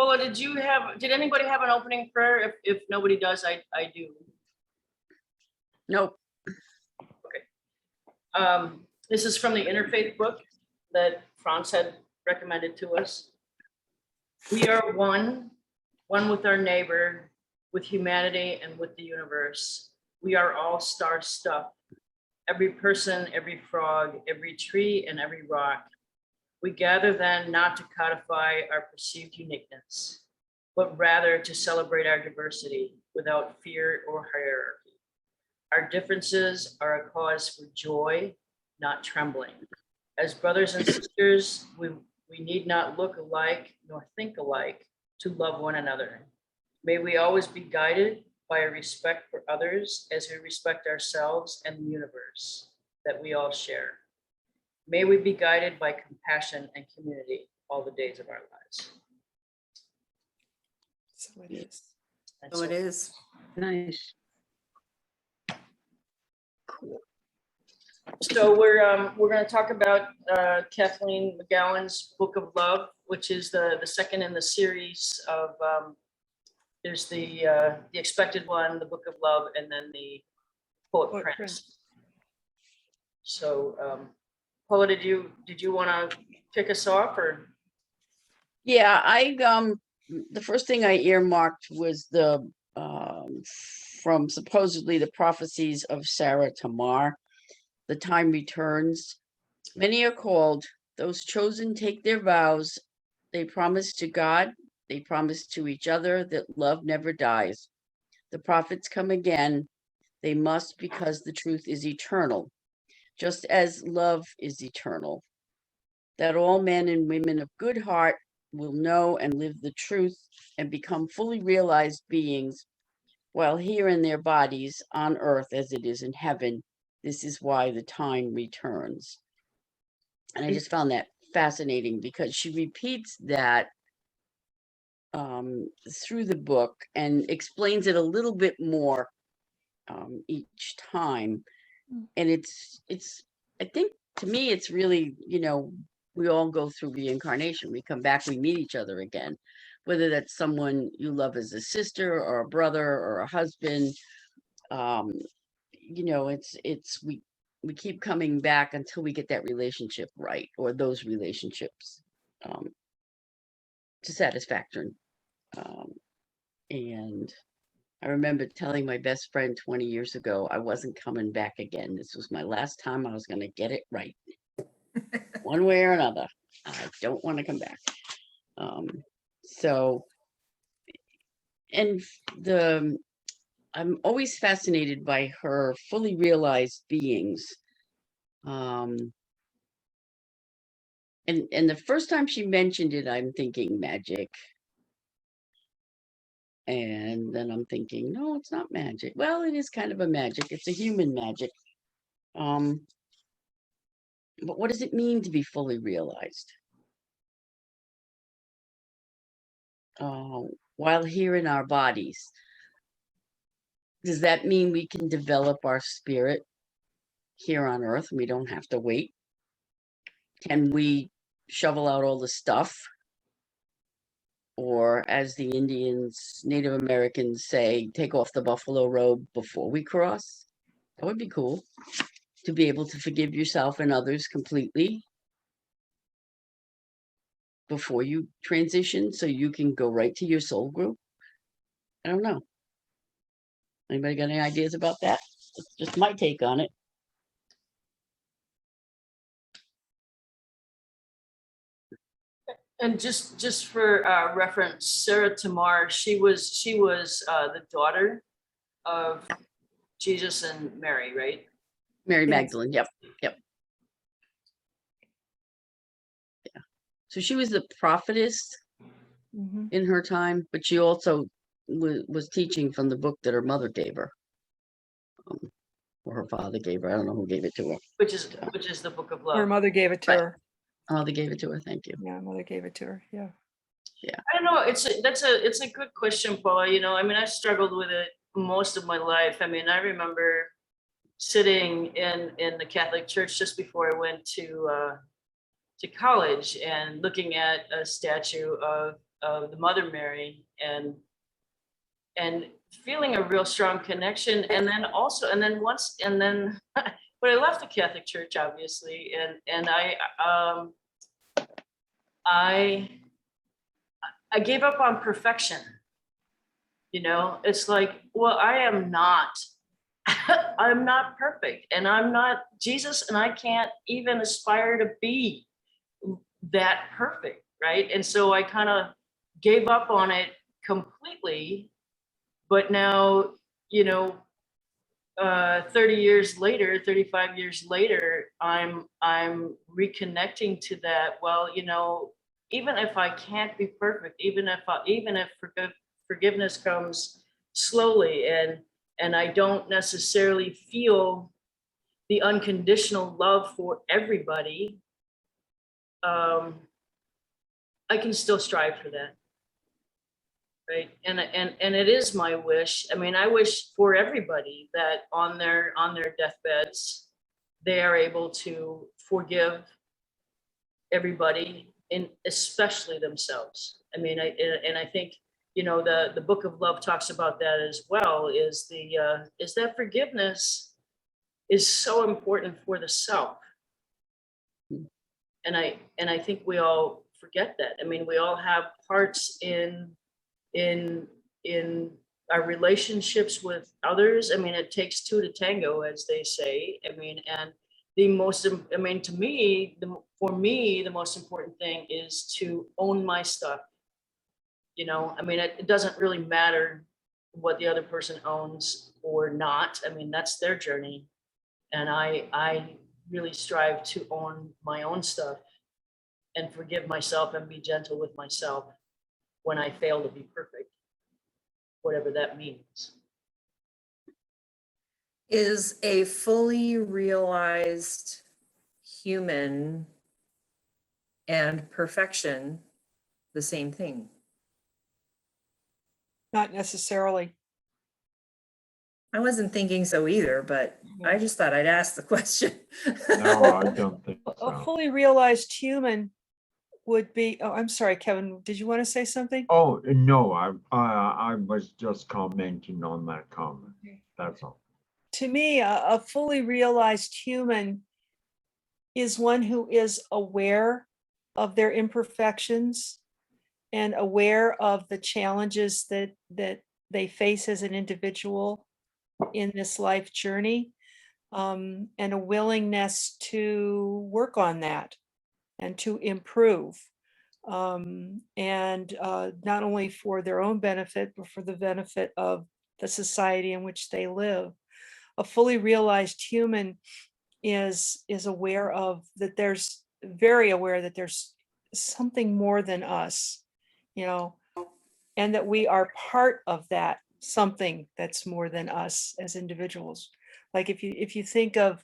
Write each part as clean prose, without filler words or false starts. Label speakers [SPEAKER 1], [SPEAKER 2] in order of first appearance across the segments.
[SPEAKER 1] Paula, did anybody have an opening prayer? If nobody does, I do.
[SPEAKER 2] Nope.
[SPEAKER 1] This is from the Interfaith book that Franz had recommended to us. We are one with our neighbor, with humanity, and with the universe. We are all star stuff. Every person, every frog, every tree, and every rock. We gather then not to codify our perceived uniqueness, but rather to celebrate our diversity without fear or hierarchy. Our differences are a cause for joy, not trembling. As brothers and sisters, we need not look alike nor think alike to love one another. May we always be guided by a respect for others as we respect ourselves and the universe that we all share. May we be guided by compassion and community all the days of our lives.
[SPEAKER 3] So it is.
[SPEAKER 1] And
[SPEAKER 4] So it is.
[SPEAKER 2] Nice.
[SPEAKER 1] Cool. So we're going to talk about Kathleen McGowan's Book of Love, which is the second in the series of there's the expected one, the Book of Love, and then the Poet Prince. So Paula, did you want to kick us off, or?
[SPEAKER 2] Yeah, the first thing I earmarked was the from supposedly the prophecies of Sarah Tamar. The time returns. Many are called. Those chosen take their vows. They promise to God. They promise to each other that love never dies. The prophets come again. They must, because the truth is eternal, just as love is eternal. That all men and women of good heart will know and live the truth and become fully realized beings while here in their bodies on earth as it is in heaven. This is why the time returns. And I just found that fascinating because she repeats that through the book and explains it a little bit more each time. And it's I think to me, it's really, we all go through reincarnation. We come back, we meet each other again, whether that's someone you love as a sister or a brother or a husband. We keep coming back until we get that relationship right, or those relationships to satisfaction. And I remember telling my best friend 20 years ago, I wasn't coming back again. This was my last time. I was going to get it right. One way or another. I don't want to come back. I'm always fascinated by her fully realized beings. And the first time she mentioned it, I'm thinking magic. And then I'm thinking, no, it's not magic. Well, it is kind of a magic. It's a human magic. But what does it mean to be fully realized? While here in our bodies, does that mean we can develop our spirit here on earth and we don't have to wait? Can we shovel out all the stuff? Or as the Native Americans say, take off the buffalo robe before we cross? That would be cool, to be able to forgive yourself and others completely before you transition so you can go right to your soul group. I don't know. Anybody got any ideas about that? That's just my take on it.
[SPEAKER 1] And just for reference, Sarah Tamar, she was the daughter of Jesus and Mary, right?
[SPEAKER 2] Mary
[SPEAKER 3] Yes.
[SPEAKER 2] Magdalene. Yep. Yeah. So she was the prophetess in her time, but she also was teaching from the book that her mother gave her, or her father gave her. I don't know who gave it to her.
[SPEAKER 1] Which is the Book of Love.
[SPEAKER 3] Her mother gave it to
[SPEAKER 2] Right.
[SPEAKER 3] her.
[SPEAKER 2] Oh, they gave it to her. Thank you.
[SPEAKER 3] Yeah, mother gave it to her. Yeah.
[SPEAKER 1] I don't know. It's a good question, Paula. I mean, I struggled with it most of my life. I mean, I remember sitting in the Catholic Church just before I went to college and looking at a statue of the Mother Mary, and feeling a real strong connection. And then but I left the Catholic Church, obviously, and I gave up on perfection. It's like, well, I am not, I'm not perfect, and I'm not Jesus, and I can't even aspire to be that perfect, right? And so I kind of gave up on it completely. But now, 30 years later, 35 years later, I'm reconnecting to that. Well, even if I can't be perfect, even if forgiveness comes slowly, and I don't necessarily feel the unconditional love for everybody, I can still strive for that. Right. And it is my wish. I mean, I wish for everybody that on their deathbeds, they are able to forgive everybody, and especially themselves. I mean, I think, the Book of Love talks about that as well, is that forgiveness is so important for the self. And I think we all forget that. I mean, we all have parts in our relationships with others. I mean, it takes two to tango, as they say. I mean, and for me, the most important thing is to own my stuff. I mean, it doesn't really matter what the other person owns or not. I mean, that's their journey. And I really strive to own my own stuff and forgive myself and be gentle with myself when I fail to be perfect, whatever that means.
[SPEAKER 4] Is a fully realized human and perfection the same thing?
[SPEAKER 3] Not necessarily.
[SPEAKER 4] I wasn't thinking so either, but I just thought I'd ask the question.
[SPEAKER 5] No, I don't think
[SPEAKER 3] A
[SPEAKER 5] so.
[SPEAKER 3] fully realized human would be, oh, I'm sorry, Kevin, did you want to say something?
[SPEAKER 5] Oh, no, I was just commenting on that comment. That's all.
[SPEAKER 3] To me, a fully realized human is one who is aware of their imperfections and aware of the challenges that they face as an individual in this life journey, and a willingness to work on that and to improve, and not only for their own benefit, but for the benefit of the society in which they live. A fully realized human is aware of that, there's very aware that there's something more than us, and that we are part of that something that's more than us as individuals. Like if you think of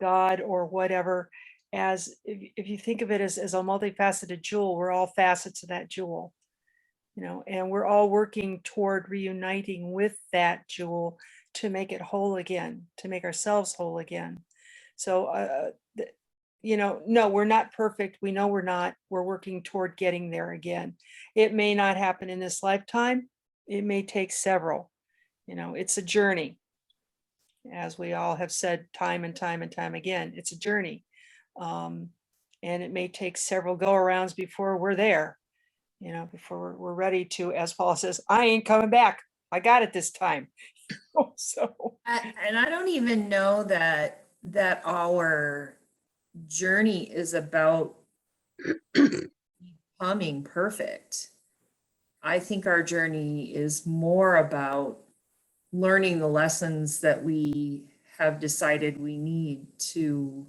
[SPEAKER 3] God or whatever, as if you think of it as a multifaceted jewel, we're all facets of that jewel, and we're all working toward reuniting with that jewel to make it whole again, to make ourselves whole again. So, no, we're not perfect. We know we're not. We're working toward getting there again. It may not happen in this lifetime. It may take several. It's a journey. As we all have said time and time and time again, it's a journey. And it may take several go-arounds before we're there, before we're ready to, as Paula says, I ain't coming back. I got it this time. So,
[SPEAKER 4] And I don't even know that our journey is about becoming perfect. I think our journey is more about learning the lessons that we have decided we need to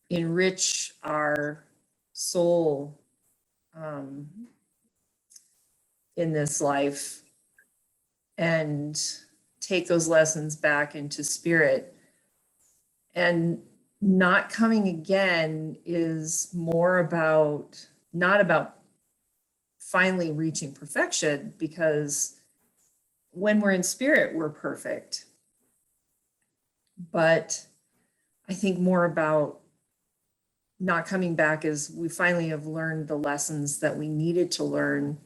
[SPEAKER 4] enrich our soul in this life, and take those lessons back into spirit. And not coming again is more about, not about finally reaching perfection, because when we're in spirit, we're perfect. But I think more about not coming back is we finally have learned the lessons that we needed to learn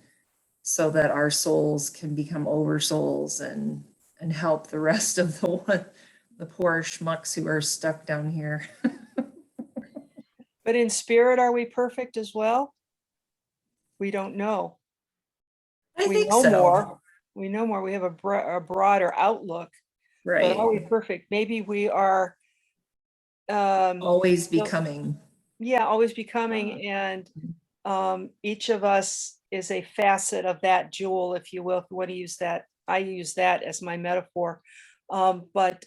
[SPEAKER 4] so that our souls can become over souls and help the rest of the poor schmucks who are stuck down here.
[SPEAKER 3] But in spirit, are we perfect as well? We don't know.
[SPEAKER 4] I
[SPEAKER 3] We
[SPEAKER 4] think
[SPEAKER 3] know
[SPEAKER 4] so.
[SPEAKER 3] more. We know more. We have a broader outlook. But
[SPEAKER 4] Right.
[SPEAKER 3] are we perfect? Maybe we are.
[SPEAKER 4] Always
[SPEAKER 3] you know,
[SPEAKER 4] becoming.
[SPEAKER 3] Yeah, always becoming, and each of us is a facet of that jewel, if you will, if you want to use that. I use that as my metaphor. But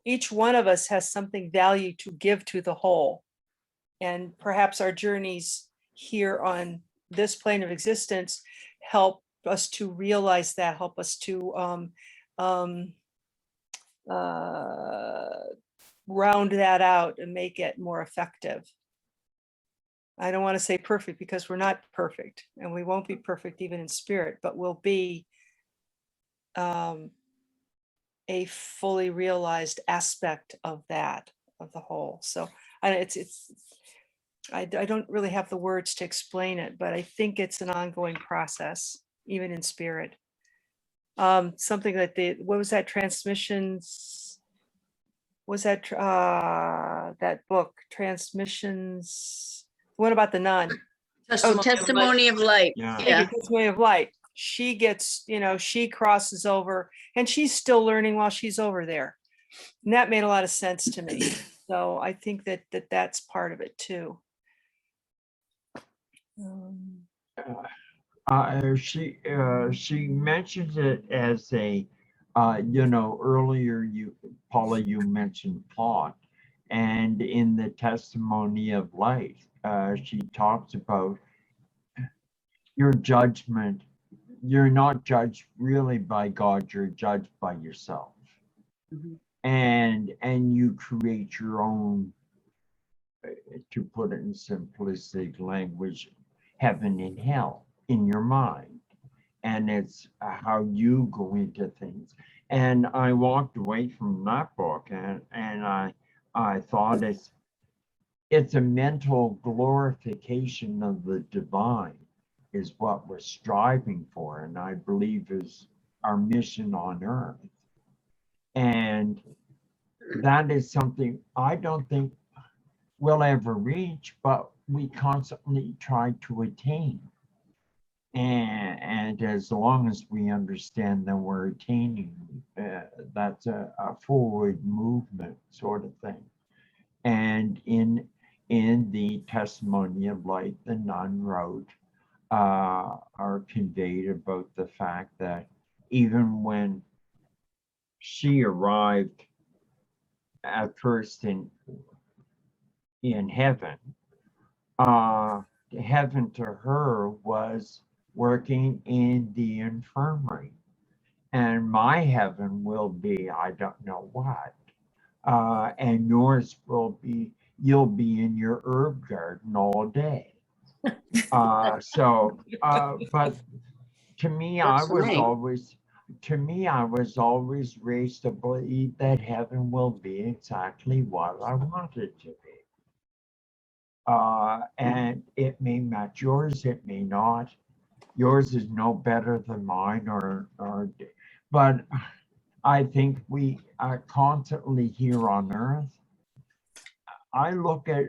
[SPEAKER 3] each one of us has something value to give to the whole. And perhaps our journeys here on this plane of existence help us to realize that, help us to round that out and make it more effective. I don't want to say perfect because we're not perfect, and we won't be perfect even in spirit, but we'll be a fully realized aspect of that, of the whole. So I don't really have the words to explain it, but I think it's an ongoing process, even in spirit. Something that what was that, Transmissions? Was that that book, Transmissions? What about the nun?
[SPEAKER 2] Oh, Testimony of Light.
[SPEAKER 5] Yeah.
[SPEAKER 3] Thank you, Testimony of Light. She gets, she crosses over, and she's still learning while she's over there. And that made a lot of sense to me. So I think that's part of it too.
[SPEAKER 5] She mentions it as a, earlier Paula, you mentioned plot, and in the Testimony of Light, she talks about your judgment. You're not judged really by God, you're judged by yourself.
[SPEAKER 2] Mhm.
[SPEAKER 5] And you create your own, to put it in simplistic language, heaven and hell in your mind. And it's how you go into things. And I walked away from that book and I thought it's a mental glorification of the divine is what we're striving for, and I believe is our mission on earth. And that is something I don't think we'll ever reach, but we constantly try to attain. And as long as we understand that we're attaining, that's a forward movement sort of thing. And in the Testimony of Light, the nun wrote, are conveyed about the fact that even when she arrived at first in heaven, heaven to her was working in the infirmary, and my heaven will be I don't know what, and yours will be you'll be in your herb garden all day. But to me, I was always raised to believe that heaven will be exactly what I want it to be. And it may match yours, it may not. Yours is no better than mine, but I think we are constantly here on earth. I look at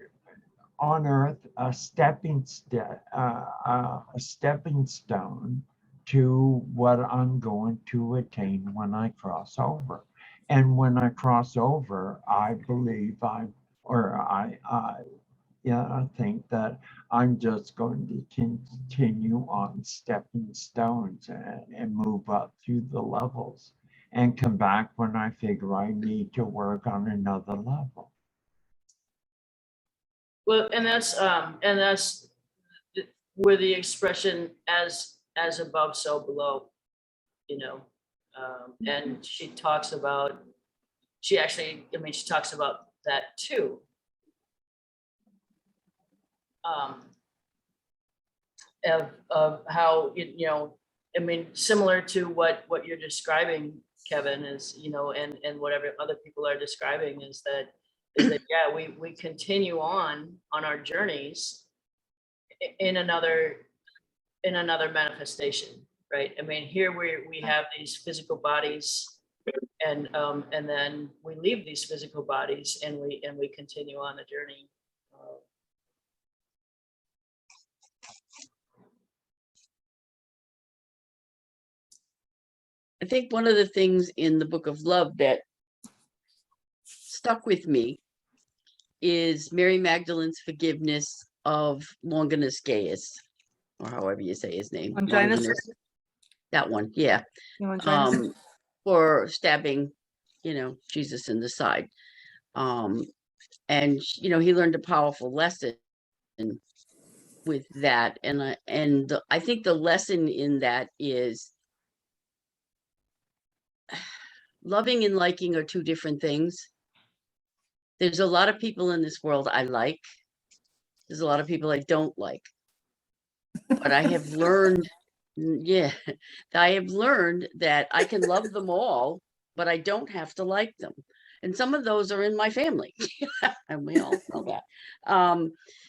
[SPEAKER 5] on earth a stepping stone to what I'm going to attain when I cross over. And when I cross over, I believe I think that I'm just going to continue on stepping stones and move up through the levels and come back when I figure I need to work on another level.
[SPEAKER 1] Well, and that's where the expression as above, so below, and she talks about that too. Of how, similar to what you're describing, Kevin, is, and whatever other people are describing is that, is that, yeah, we continue on our journeys in another manifestation, right? I mean, here we have these physical bodies, and then we leave these physical bodies, and we continue on the journey.
[SPEAKER 2] I think one of the things in the Book of Love that stuck with me is Mary Magdalene's forgiveness of Longinus Gaius, or however you say his name.
[SPEAKER 3] Longinus?
[SPEAKER 2] That one, yeah.
[SPEAKER 3] Longinus.
[SPEAKER 2] For stabbing, Jesus in the side. And he learned a powerful lesson with that. And I think the lesson in that is loving and liking are two different things. There's a lot of people in this world I like. There's a lot of people I don't like. But I have learned, I have learned that I can love them all, but I don't have to like them. And some of those are in my family. And we all know that.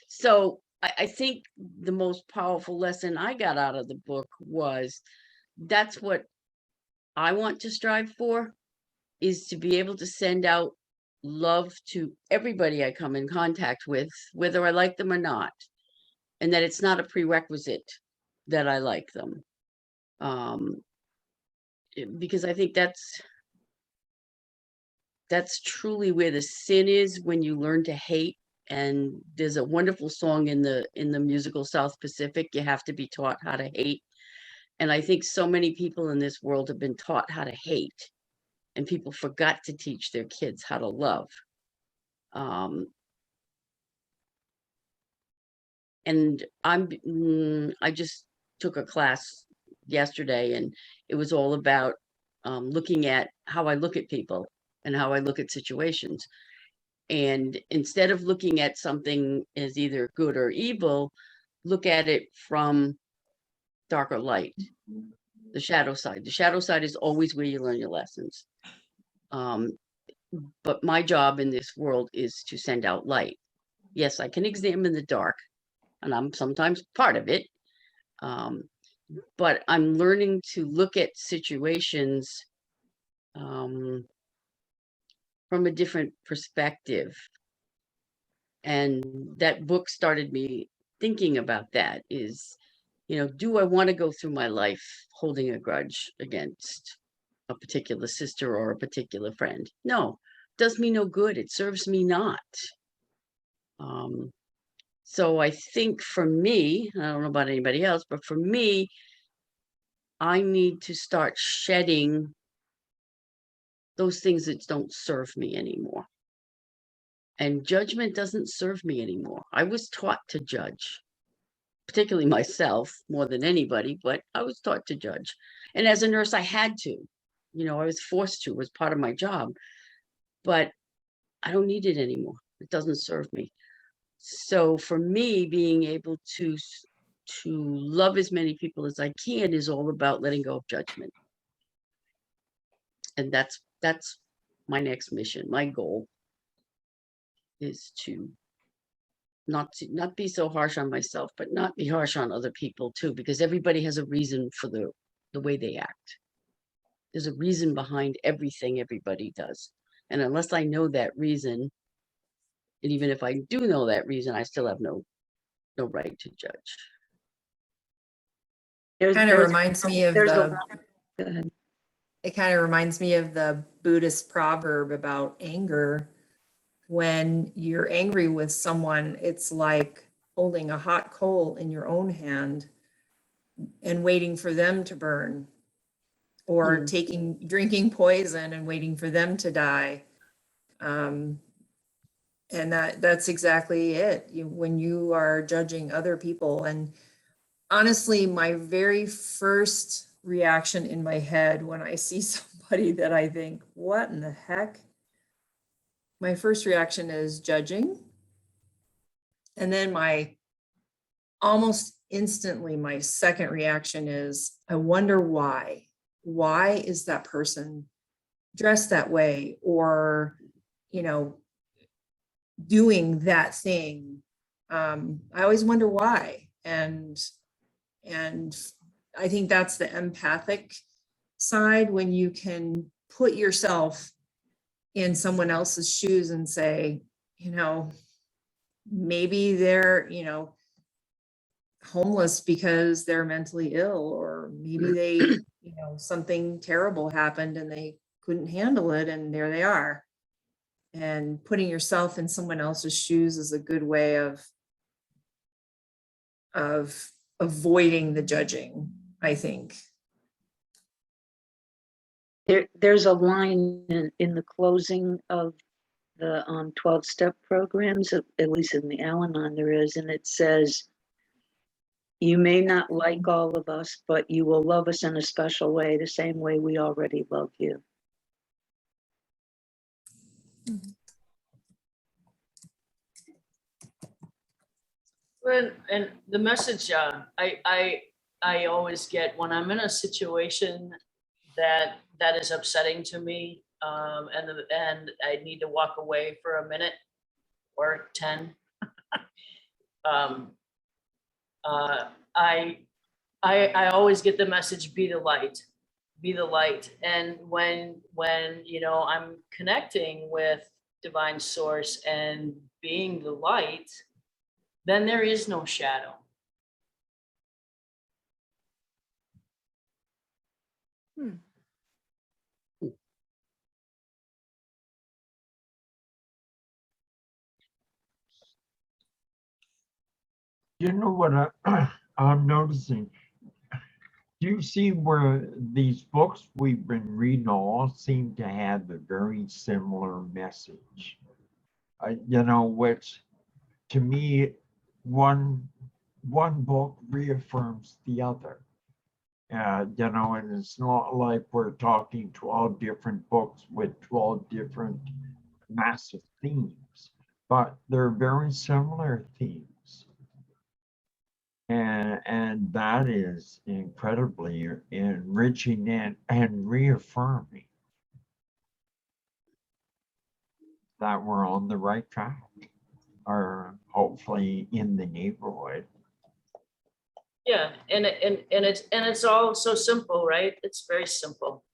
[SPEAKER 2] So I think the most powerful lesson I got out of the book was that's what I want to strive for, is to be able to send out love to everybody I come in contact with, whether I like them or not. And that it's not a prerequisite that I like them. Because I think that's truly where the sin is, when you learn to hate. And there's a wonderful song in the musical South Pacific, you have to be taught how to hate. And I think so many people in this world have been taught how to hate, and people forgot to teach their kids how to love. And I just took a class yesterday, and it was all about looking at how I look at people and how I look at situations. And instead of looking at something as either good or evil, look at it from dark or light, the shadow side. The shadow side is always where you learn your lessons. But my job in this world is to send out light. Yes, I can examine the dark, and I'm sometimes part of it. But I'm learning to look at situations from a different perspective. And that book started me thinking about that, is, do I want to go through my life holding a grudge against a particular sister or a particular friend? No, does me no good. It serves me not. So I think for me, I don't know about anybody else, but for me, I need to start shedding those things that don't serve me anymore. And judgment doesn't serve me anymore. I was taught to judge, particularly myself more than anybody, but I was taught to judge. And as a nurse, I had to, I was forced to, it was part of my job, but I don't need it anymore. It doesn't serve me. So for me, being able to love as many people as I can is all about letting go of judgment. And that's my next mission. My goal is to not be so harsh on myself, but not be harsh on other people too, because everybody has a reason for the way they act. There's a reason behind everything everybody does. And unless I know that reason, and even if I do know that reason, I still have no right to judge.
[SPEAKER 4] Kind of reminds me of
[SPEAKER 2] Go ahead.
[SPEAKER 4] it kind of reminds me of the Buddhist proverb about anger. When you're angry with someone, it's like holding a hot coal in your own hand and waiting for them to burn, or drinking poison and waiting for them to die. And that's exactly it. When you are judging other people. And honestly, my very first reaction in my head when I see somebody that I think, what in the heck? My first reaction is judging. And then almost instantly, my second reaction is, I wonder why. Why is that person dressed that way? Or, doing that thing. I always wonder why. And I think that's the empathic side, when you can put yourself in someone else's shoes and say, maybe they're, homeless because they're mentally ill, or maybe they, something terrible happened and they couldn't handle it, and there they are. And putting yourself in someone else's shoes is a good way of avoiding the judging, I think.
[SPEAKER 6] There's a line in the closing of the 12-step programs, at least in the Al-Anon there is, and it says, you may not like all of us, but you will love us in a special way, the same way we already love you.
[SPEAKER 1] And the message I always get when I'm in a situation that is upsetting to me, and I need to walk away for a minute or 10. I always get the message, be the light, be the light. And when I'm connecting with divine source and being the light, then there is no shadow.
[SPEAKER 5] You know what I'm noticing? Do you see where these books we've been reading all seem to have a very similar message? Which to me, one book reaffirms the other. And it's not like we're talking 12 different books with 12 different massive themes, but they're very similar themes. And that is incredibly enriching and reaffirming that we're on the right track, or hopefully in the neighborhood.
[SPEAKER 1] Yeah, and it's all so simple, right? It's very simple.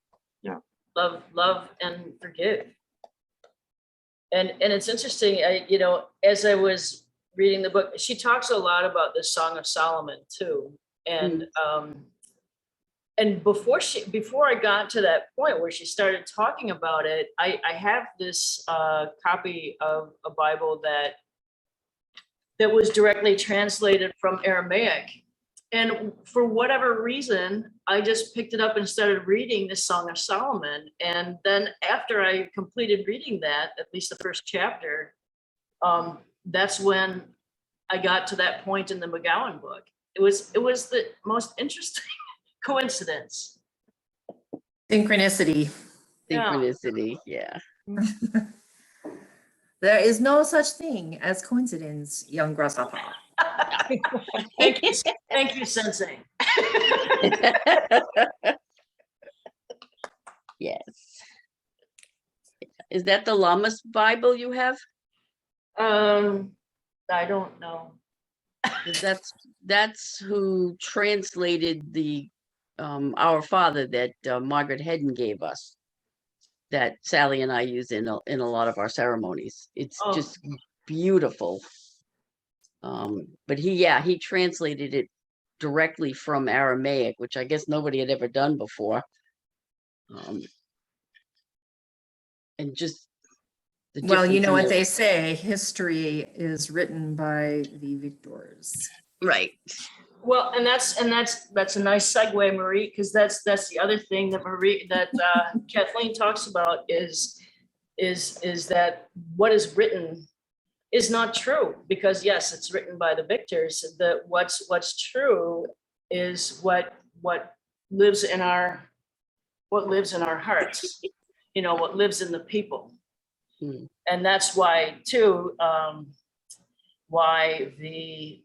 [SPEAKER 5] Yeah.
[SPEAKER 1] Love and forgive. And it's interesting, as I was reading the book, she talks a lot about the Song of Solomon too. And and before I got to that point where she started talking about it, I have this copy of a Bible that was directly translated from Aramaic. And for whatever reason, I just picked it up and started reading the Song of Solomon. And then after I completed reading that, at least the first chapter, that's when I got to that point in the McGowan book. It was the most interesting coincidence.
[SPEAKER 4] Synchronicity.
[SPEAKER 2] Synchronicity, yeah.
[SPEAKER 4] There is no such thing as coincidence, young grasshopper.
[SPEAKER 1] Thank you, Sensei.
[SPEAKER 2] Yes. Is that the Lammas Bible you have?
[SPEAKER 1] I don't know.
[SPEAKER 2] 'Cause that's who translated the Our Father that Margaret Hedden gave us, that Sally and I use in a lot of our ceremonies. It's just beautiful. But he translated it directly from Aramaic, which I guess nobody had ever done before. And just
[SPEAKER 4] Well, you know what they say, history is written by the victors.
[SPEAKER 2] Right.
[SPEAKER 1] Well, and that's a nice segue, Marie, because that's the other thing that Kathleen talks about is that what is written is not true, because yes, it's written by the victors. That what's true is what lives in our hearts, what lives in the people. And that's why too, why the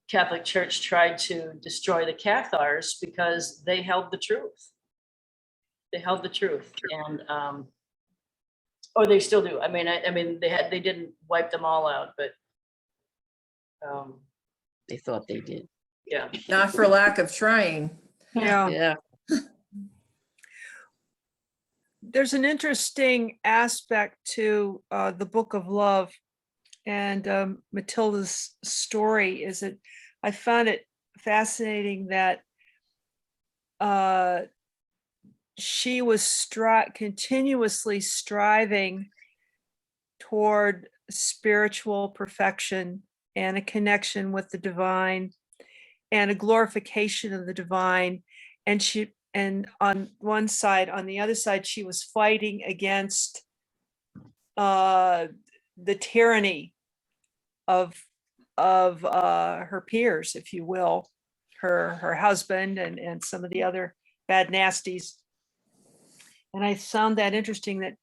[SPEAKER 1] Catholic Church tried to destroy the Cathars, because they held the truth. They held the truth. And Or they still do. I mean, they didn't wipe them all out, but
[SPEAKER 2] They thought they did.
[SPEAKER 1] yeah.
[SPEAKER 4] Not for lack of trying.
[SPEAKER 3] Yeah.
[SPEAKER 2] Yeah.
[SPEAKER 3] There's an interesting aspect to the Book of Love and Matilda's story is that I found it fascinating that she was continuously striving toward spiritual perfection and a connection with the divine and a glorification of the divine. And on one side, on the other side, she was fighting against the tyranny of her peers, if you will, her husband and some of the other bad nasties. And I found that interesting that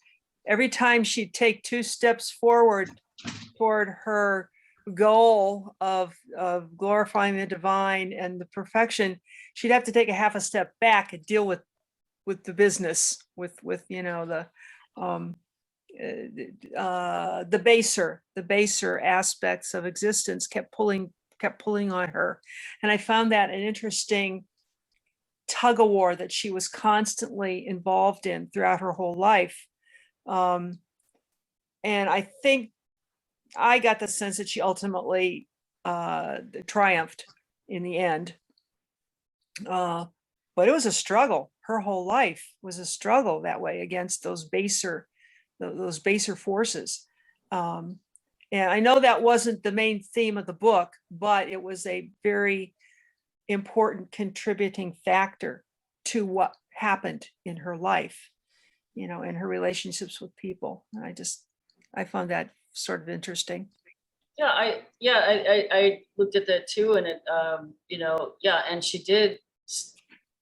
[SPEAKER 3] every time she'd take 2 steps forward toward her goal of glorifying the divine and the perfection, she'd have to take a half a step back and deal with the business, with the baser aspects of existence kept pulling on her. And I found that an interesting tug of war that she was constantly involved in throughout her whole life. And I think I got the sense that she ultimately triumphed in the end. But it was a struggle. Her whole life was a struggle that way against those baser forces. And I know that wasn't the main theme of the book, but it was a very important contributing factor to what happened in her life, in her relationships with people. And I found that sort of interesting.
[SPEAKER 1] Yeah, I looked at that too, and it, and she did.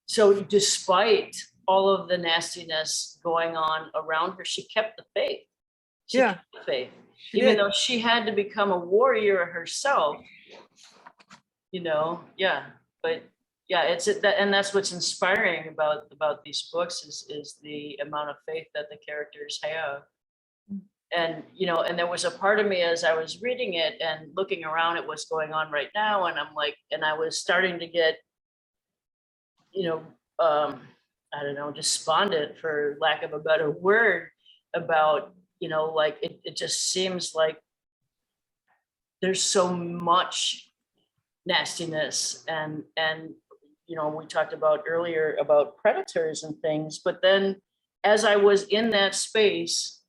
[SPEAKER 1] So despite all of the nastiness going on around her, she kept the faith. She kept the faith, even though she had to become a warrior herself. But yeah, it's that, and that's what's inspiring about these books is the amount of faith that the characters have. And and there was a part of me as I was reading it and looking around at what's going on right now, and I'm like, and I was starting to get, I don't know, despondent, for lack of a better word, about, like it just seems like there's so much nastiness and we talked about earlier about predators and things, but then as I was in that space,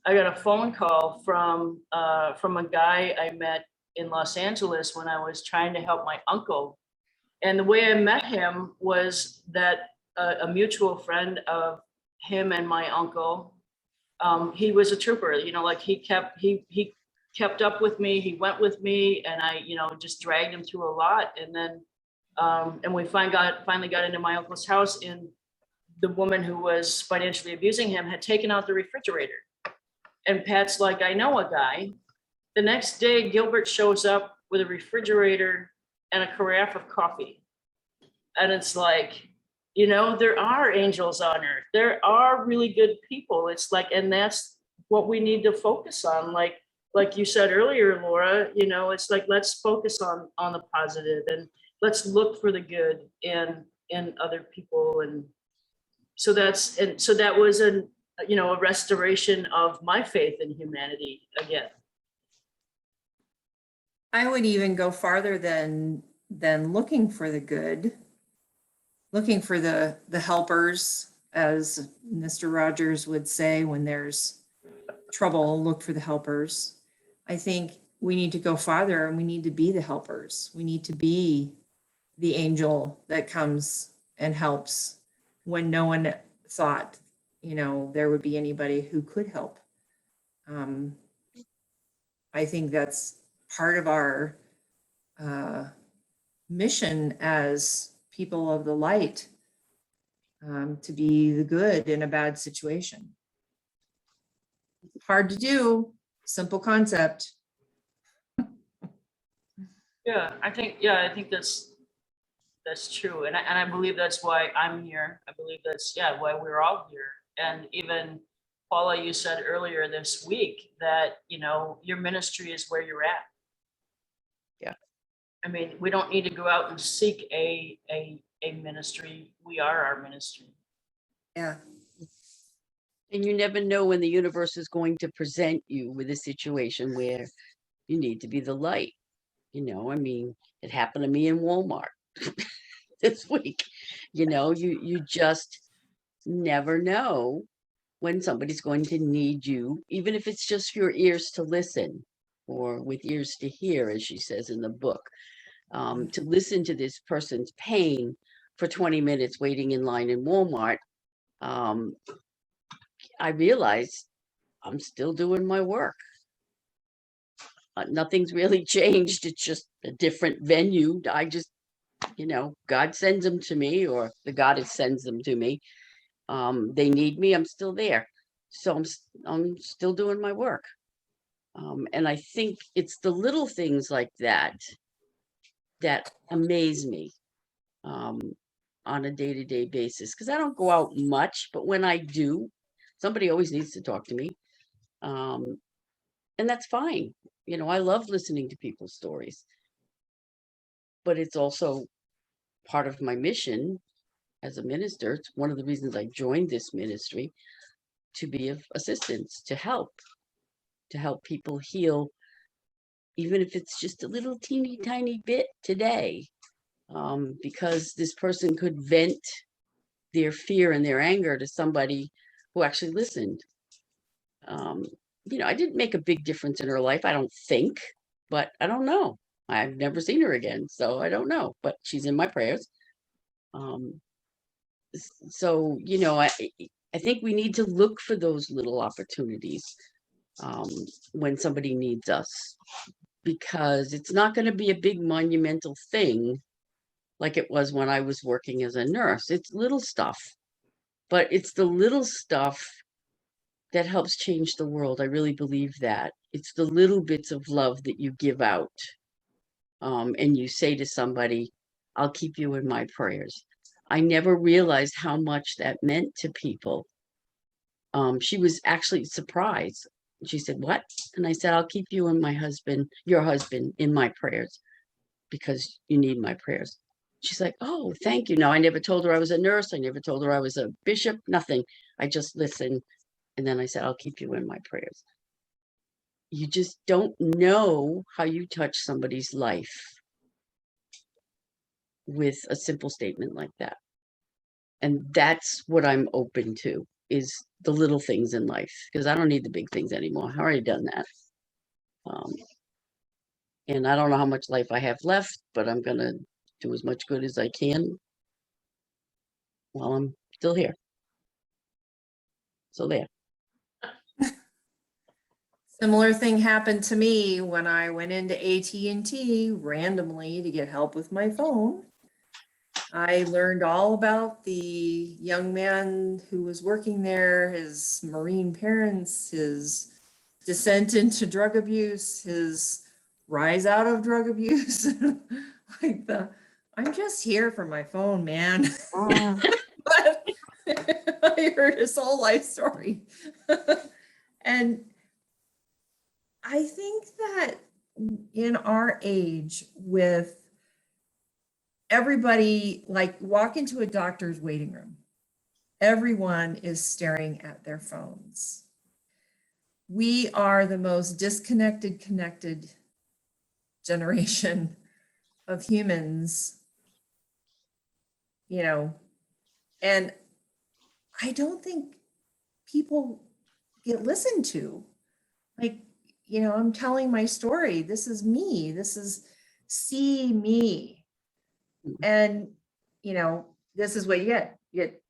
[SPEAKER 1] I got a phone call from a guy I met in Los Angeles when I was trying to help my uncle. And the way I met him was that a mutual friend of him and my uncle, he was a trooper, like he kept up with me, he went with me, and I, just dragged him through a lot. And then, and we finally got into my uncle's house, and the woman who was financially abusing him had taken out the refrigerator. And Pat's like, I know a guy. The next day, Gilbert shows up with a refrigerator and a carafe of coffee. And it's like, there are angels on earth. There are really good people. It's like, and that's what we need to focus on. Like you said earlier, Laura, it's like, let's focus on the positive and let's look for the good in other people. And so that was a restoration of my faith in humanity again.
[SPEAKER 4] I would even go farther than looking for the good, looking for the helpers, as Mr. Rogers would say, when there's trouble, look for the helpers. I think we need to go farther, and we need to be the helpers. We need to be the angel that comes and helps when no one thought, there would be anybody who could help. I think that's part of our mission as people of the light, to be the good in a bad situation. Hard to do, simple concept.
[SPEAKER 1] Yeah, I think that's true. And I believe that's why I'm here. I believe that's, why we're all here. And even Paula, you said earlier this week that, you know, your ministry is where you're at.
[SPEAKER 2] Yeah.
[SPEAKER 1] I mean, we don't need to go out and seek a ministry. We are our ministry.
[SPEAKER 4] Yeah.
[SPEAKER 2] And you never know when the universe is going to present you with a situation where you need to be the light. You know, I mean, it happened to me in Walmart this week. You know, you just never know when somebody's going to need you, even if it's just your ears to listen, or with ears to hear, as she says in the book, to listen to this person's pain for 20 minutes waiting in line in Walmart. I realized I'm still doing my work. Nothing's really changed. It's just a different venue. I just, you know, God sends them to me, or the goddess sends them to me. They need me. I'm still there. So I'm still doing my work. And I think it's the little things like that that amaze me on a day-to-day basis. Because I don't go out much, but when I do, somebody always needs to talk to me. And that's fine. You know, I love listening to people's stories. But it's also part of my mission as a minister. It's one of the reasons I joined this ministry, to be of assistance, to help people heal, even if it's just a little teeny tiny bit today, because this person could vent their fear and their anger to somebody who actually listened. You know, I didn't make a big difference in her life, I don't think, but I don't know. I've never seen her again, so I don't know, but she's in my prayers. So, you know, I think we need to look for those little opportunities when somebody needs us, because it's not going to be a big monumental thing like it was when I was working as a nurse. It's little stuff, but it's the little stuff that helps change the world. I really believe that. It's the little bits of love that you give out. And you say to somebody, I'll keep you in my prayers. I never realized how much that meant to people. She was actually surprised. She said, what? And I said, I'll keep you and your husband in my prayers, because you need my prayers. She's like, oh, thank you. Now, I never told her I was a nurse. I never told her I was a bishop, nothing. I just listened. And then I said, I'll keep you in my prayers. You just don't know how you touch somebody's life with a simple statement like that. And that's what I'm open to, is the little things in life, because I don't need the big things anymore. I've already done that. And I don't know how much life I have left, but I'm going to do as much good as I can while I'm still here. So there.
[SPEAKER 4] Similar thing happened to me when I went into AT&T randomly to get help with my phone. I learned all about the young man who was working there, his Marine parents, his descent into drug abuse, his rise out of drug abuse. I'm just here for my phone, man. But I heard his whole life story. And I think that in our age, with everybody, like, walk into a doctor's waiting room, everyone is staring at their phones. We are the most disconnected, connected generation of humans, you know, and I don't think people get listened to. Like, you know, I'm telling my story. This is me. This is, see me. And, you know, this is what you get. You get,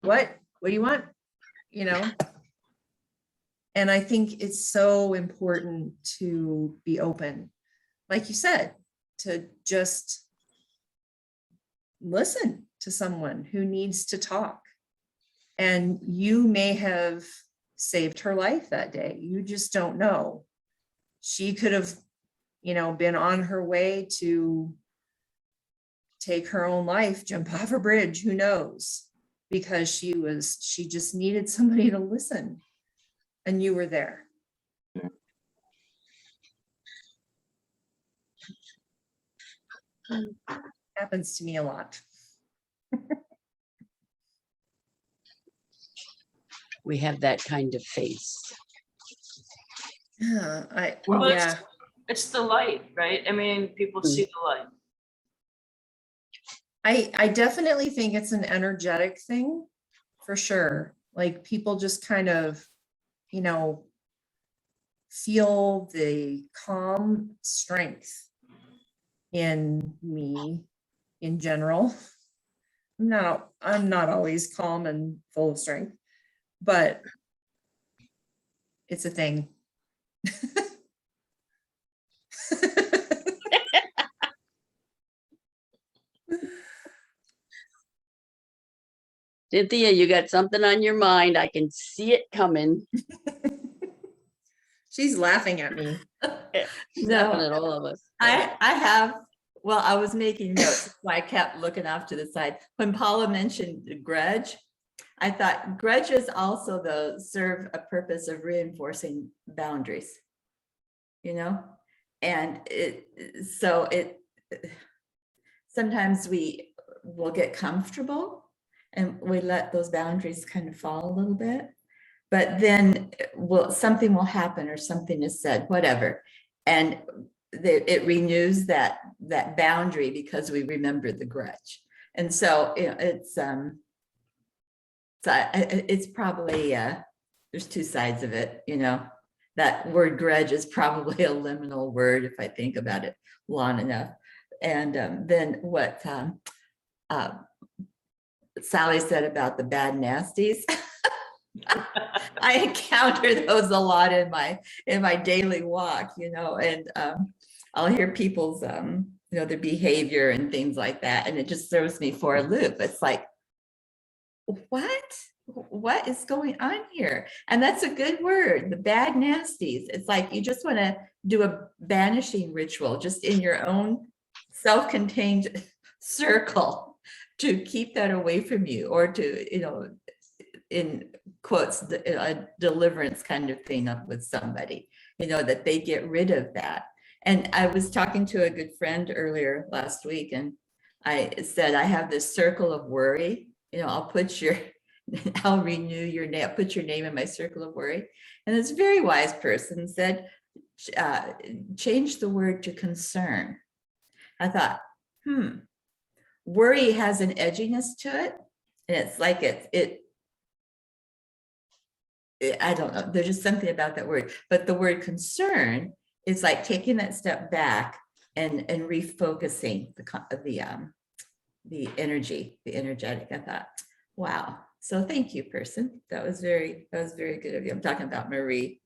[SPEAKER 4] what do you want? You know? And I think it's so important to be open, like you said, to just listen to someone who needs to talk. And you may have saved her life that day. You just don't know. She could have, you know, been on her way to take her own life, jump off a bridge, who knows? Because she just needed somebody to listen. and you were there. Happens to me a lot.
[SPEAKER 2] We have that kind of face.
[SPEAKER 1] Well,
[SPEAKER 4] Yeah.
[SPEAKER 1] it's the light, right? I mean, people see the light.
[SPEAKER 4] I definitely think it's an energetic thing for sure. Like people just kind of, you know, feel the calm strength in me in general. I'm not always calm and full of strength, but it's a thing.
[SPEAKER 2] Cynthia, you got something on your mind. I can see it coming.
[SPEAKER 4] She's laughing at me.
[SPEAKER 2] She's laughing
[SPEAKER 7] No,
[SPEAKER 2] at all of us.
[SPEAKER 7] I have, well, I was making notes, so I kept looking off to the side. When Paula mentioned the grudge, I thought grudges also though serve a purpose of reinforcing boundaries, you know? And sometimes we will get comfortable and we let those boundaries kind of fall a little bit, but then something will happen or something is said, whatever. And it renews that boundary because we remember the grudge. And so it's probably, there's two sides of it, you know. That word grudge is probably a liminal word if I think about it long enough. And then what Sally said about the bad nasties. I encounter those a lot in my daily walk, you know, and I'll hear people's you know, their behavior and things like that, and it just throws me for a loop. It's like, what is going on here? And that's a good word, the bad nasties. It's like you just want to do a banishing ritual just in your own self-contained circle to keep that away from you, or to, you know, in quotes, a deliverance kind of thing up with somebody, you know, that they get rid of that. And I was talking to a good friend earlier last week, and I said, I have this circle of worry, you know, I'll renew your name, put your name in my circle of worry. And this very wise person said, change the word to concern. I thought, worry has an edginess to it. And it's like I don't know, there's just something about that word. But the word concern is like taking that step back and refocusing the energy, the energetic. I thought, wow. So thank you, person. That was very good of you. I'm talking about Marie.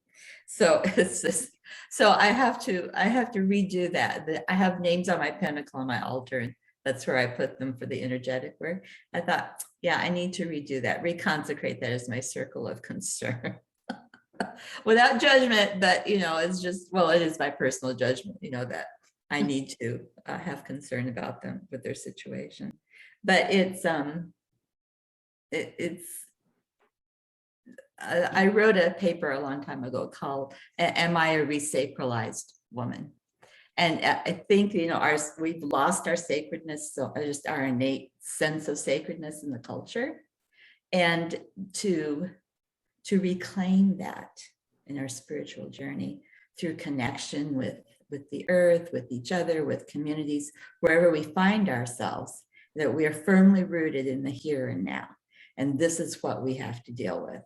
[SPEAKER 7] So it's just, so I have to redo that. I have names on my pentacle on my altar, and that's where I put them for the energetic work. I thought, yeah, I need to redo that, reconsecrate that as my circle of concern. Without judgment, but you know, it's just, well, it is my personal judgment, you know, that I need to have concern about them with their situation. But I wrote a paper a long time ago called "Am I a Resacralized Woman?" And I think, you know, we've lost our sacredness, so just our innate sense of sacredness in the culture, and to reclaim that in our spiritual journey through connection with the earth, with each other, with communities, wherever we find ourselves, that we are firmly rooted in the here and now. And this is what we have to deal with.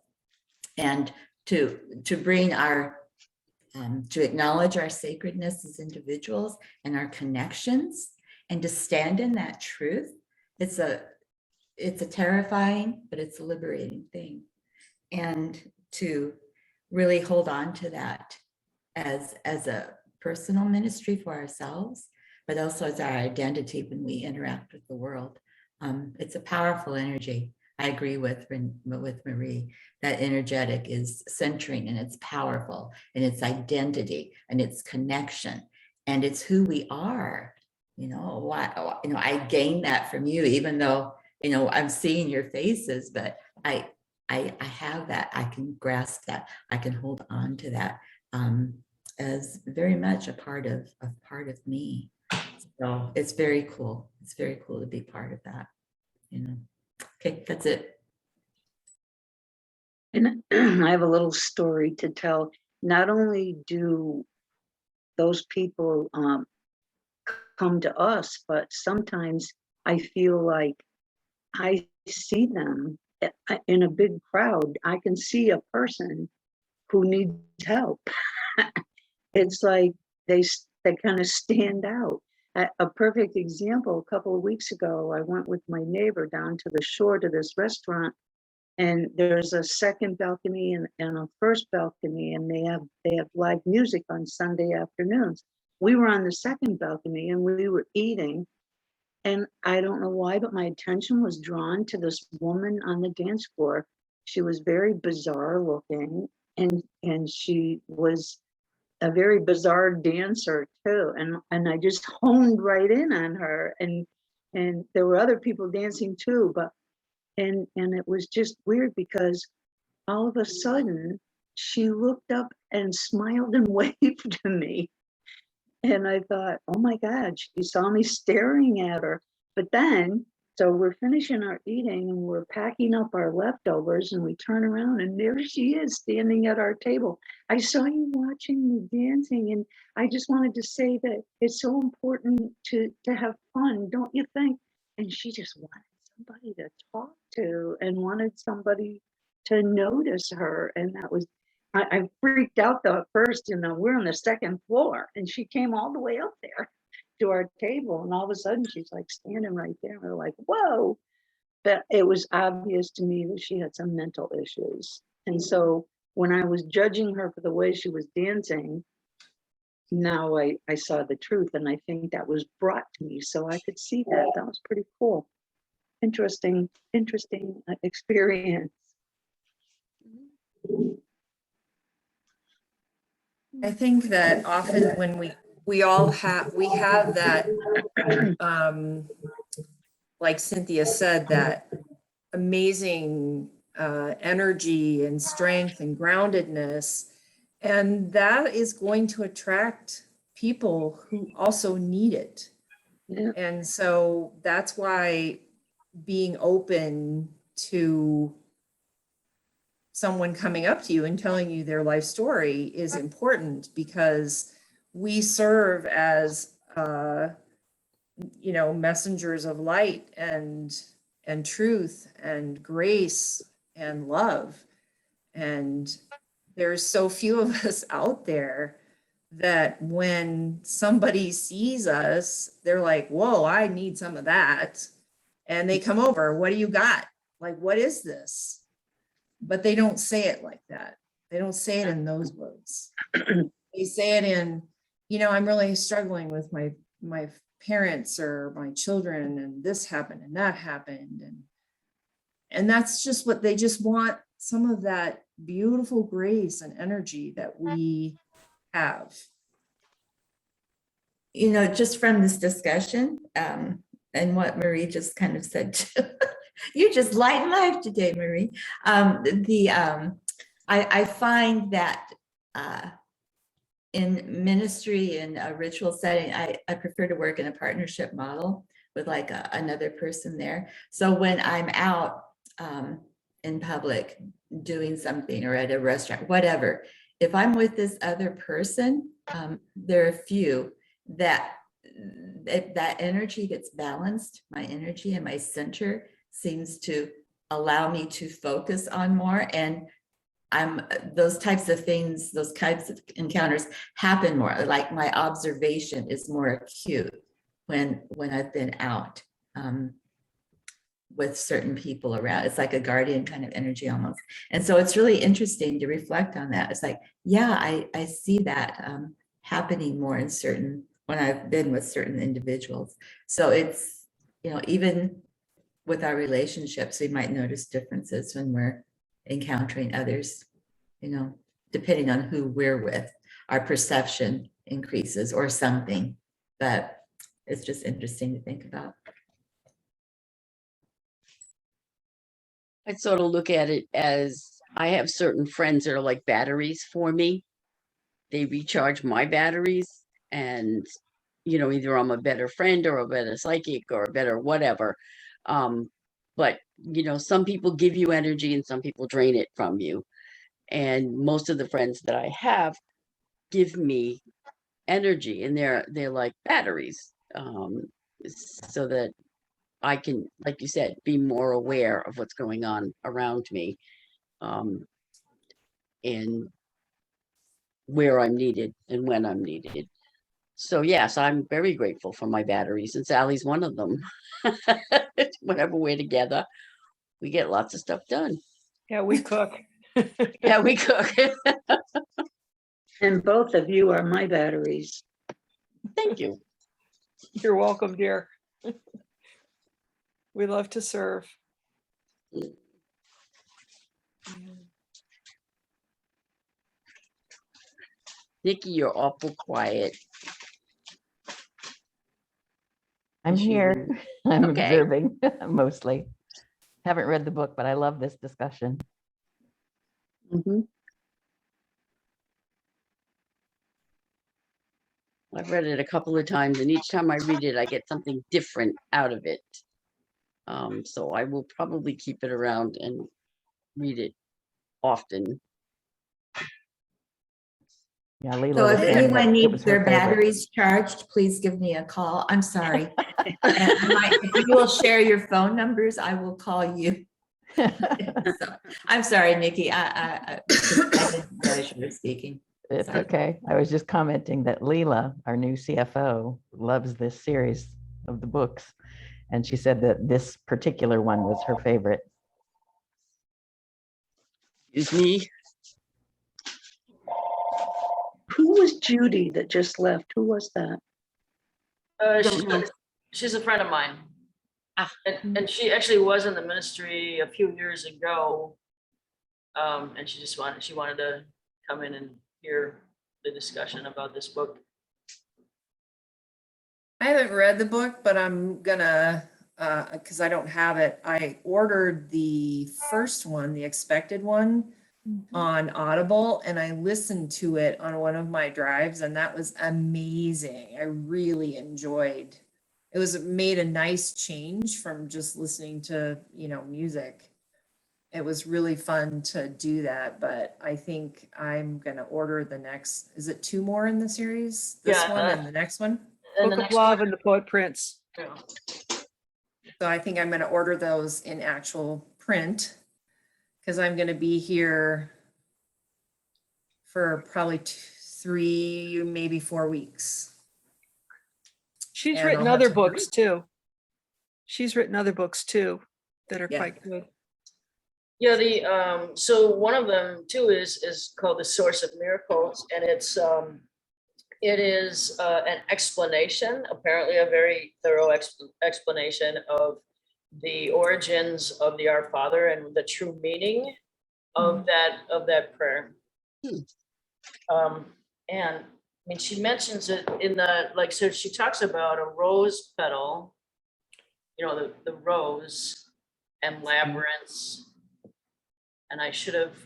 [SPEAKER 7] And to bring to acknowledge our sacredness as individuals and our connections, and to stand in that truth. It's a terrifying, but it's a liberating thing. And to really hold on to that as a personal ministry for ourselves, but also as our identity when we interact with the world. It's a powerful energy. I agree with Marie, that energetic is centering, and it's powerful, and it's identity, and it's connection, and it's who we are. You know, I gained that from you, even though, you know, I'm seeing your faces, but I have that, I can grasp that, I can hold on to that as very much a part of me. So it's very cool. It's very cool to be part of that, you know. Okay, that's it.
[SPEAKER 6] And I have a little story to tell. Not only do those people come to us, but sometimes I feel like I see them in a big crowd. I can see a person who needs help. It's like they kind of stand out. A perfect example, a couple of weeks ago, I went with my neighbor down to the shore to this restaurant, and there's a second balcony and a first balcony, and they have live music on Sunday afternoons. We were on the second balcony and we were eating, and I don't know why, but my attention was drawn to this woman on the dance floor. She was very bizarre looking, and she was a very bizarre dancer too. And I just honed right in on her, and there were other people dancing too, but and it was just weird because all of a sudden she looked up and smiled and waved to me. And I thought, oh my God, she saw me staring at her. But then, so we're finishing our eating and we're packing up our leftovers, and we turn around and there she is standing at our table. I saw you watching me dancing, and I just wanted to say that it's so important to have fun, don't you think? And she just wanted somebody to talk to and wanted somebody to notice her. And that was, I freaked out though at first, we're on the second floor and she came all the way up there to our table, and all of a sudden she's like standing right there. We're like, whoa. But it was obvious to me that she had some mental issues. And so when I was judging her for the way she was dancing, now I saw the truth, and I think that was brought to me so I could see that. That was pretty cool. Interesting experience.
[SPEAKER 4] I think that often when we have that, like Cynthia said, that amazing energy and strength and groundedness, and that is going to attract people who also need it.
[SPEAKER 6] Yeah.
[SPEAKER 4] And so that's why being open to someone coming up to you and telling you their life story is important, because we serve as messengers of light and truth and grace and love. And there's so few of us out there that when somebody sees us, they're like, whoa, I need some of that. And they come over, what do you got? Like, what is this? But they don't say it like that. They don't say it in those words. They say it in, I'm really struggling with my parents or my children, and this happened and that happened. And that's just what they just want, some of that beautiful grace and energy that we have.
[SPEAKER 7] Just from this discussion and what Marie just kind of said too, you just light life today, Marie. I find that in ministry, in a ritual setting, I prefer to work in a partnership model with like another person there. So when I'm out in public doing something, or at a restaurant, whatever, if I'm with this other person, there are a few that energy gets balanced. My energy and my center seems to allow me to focus on more, and those types of things, those types of encounters happen more. Like my observation is more acute when I've been out with certain people around. It's like a guardian kind of energy almost. And so it's really interesting to reflect on that. It's like, yeah, I see that happening more when I've been with certain individuals. So it's, even with our relationships, we might notice differences when we're encountering others, depending on who we're with, our perception increases or something, but it's just interesting to think about.
[SPEAKER 2] I sort of look at it as I have certain friends that are like batteries for me. They recharge my batteries, and either I'm a better friend or a better psychic or a better whatever. But some people give you energy and some people drain it from you. And most of the friends that I have give me energy, and they're like batteries. So that I can, like you said, be more aware of what's going on around me, and where I'm needed and when I'm needed. So yes, I'm very grateful for my batteries, and Sally's one of them. Whenever we're together, we get lots of stuff done.
[SPEAKER 3] Yeah, we cook.
[SPEAKER 2] Yeah, we cook.
[SPEAKER 6] And both of you are my batteries.
[SPEAKER 2] Thank you.
[SPEAKER 3] You're welcome, dear. We love to serve.
[SPEAKER 2] Nikki, you're awful quiet.
[SPEAKER 8] I'm
[SPEAKER 2] Is she
[SPEAKER 8] here.
[SPEAKER 2] rude?
[SPEAKER 8] I'm
[SPEAKER 2] Okay.
[SPEAKER 8] observing mostly. Haven't read the book, but I love this discussion.
[SPEAKER 6] Mhm.
[SPEAKER 2] I've read it a couple of times, and each time I read it, I get something different out of it. So I will probably keep it around and read it often.
[SPEAKER 8] Yeah, Leila
[SPEAKER 7] So
[SPEAKER 8] was
[SPEAKER 7] if
[SPEAKER 8] saying
[SPEAKER 7] anyone
[SPEAKER 8] that it
[SPEAKER 7] needs
[SPEAKER 8] was her
[SPEAKER 7] their
[SPEAKER 8] favorite.
[SPEAKER 7] batteries charged, please give me a call. I'm sorry. If you will share your phone numbers, I will call you. So, I'm sorry, Nikki. I didn't realize you were speaking.
[SPEAKER 8] It's
[SPEAKER 7] Sorry.
[SPEAKER 8] okay. I was just commenting that Leila, our new CFO, loves this series of the books. And she said that this particular one was her favorite.
[SPEAKER 2] Excuse me.
[SPEAKER 6] Who was Judy that just left? Who was that?
[SPEAKER 1] She's a friend of mine.
[SPEAKER 2] Ah.
[SPEAKER 1] And she actually was in the ministry a few years ago. And she wanted to come in and hear the discussion about this book.
[SPEAKER 4] I haven't read the book, but I'm gonna, because I don't have it. I ordered the first one, the expected one, on Audible, and I listened to it on one of my drives, and that was amazing. I really enjoyed. It made a nice change from just listening to, music. It was really fun to do that, but I think I'm gonna order the next, is it 2 more in the series? This
[SPEAKER 1] Yeah,
[SPEAKER 4] one and the next one?
[SPEAKER 1] And
[SPEAKER 3] Book
[SPEAKER 1] the
[SPEAKER 3] of
[SPEAKER 1] next
[SPEAKER 3] Love
[SPEAKER 1] one,
[SPEAKER 3] and the Footprints.
[SPEAKER 1] yeah.
[SPEAKER 4] So I think I'm gonna order those in actual print, because I'm gonna be here for probably 3, maybe 4 weeks.
[SPEAKER 3] She's
[SPEAKER 4] And
[SPEAKER 3] written
[SPEAKER 4] I'll have
[SPEAKER 3] other
[SPEAKER 4] to
[SPEAKER 3] books
[SPEAKER 4] read.
[SPEAKER 3] too. She's written other books too that are
[SPEAKER 4] Yeah.
[SPEAKER 3] quite good.
[SPEAKER 1] Yeah, so one of them too is called The Source of Miracles, and it is an explanation, apparently a very thorough explanation of the origins of the Our Father and the true meaning of that prayer. And I mean, she mentions it in so she talks about a rose petal, the rose and labyrinths. And I should have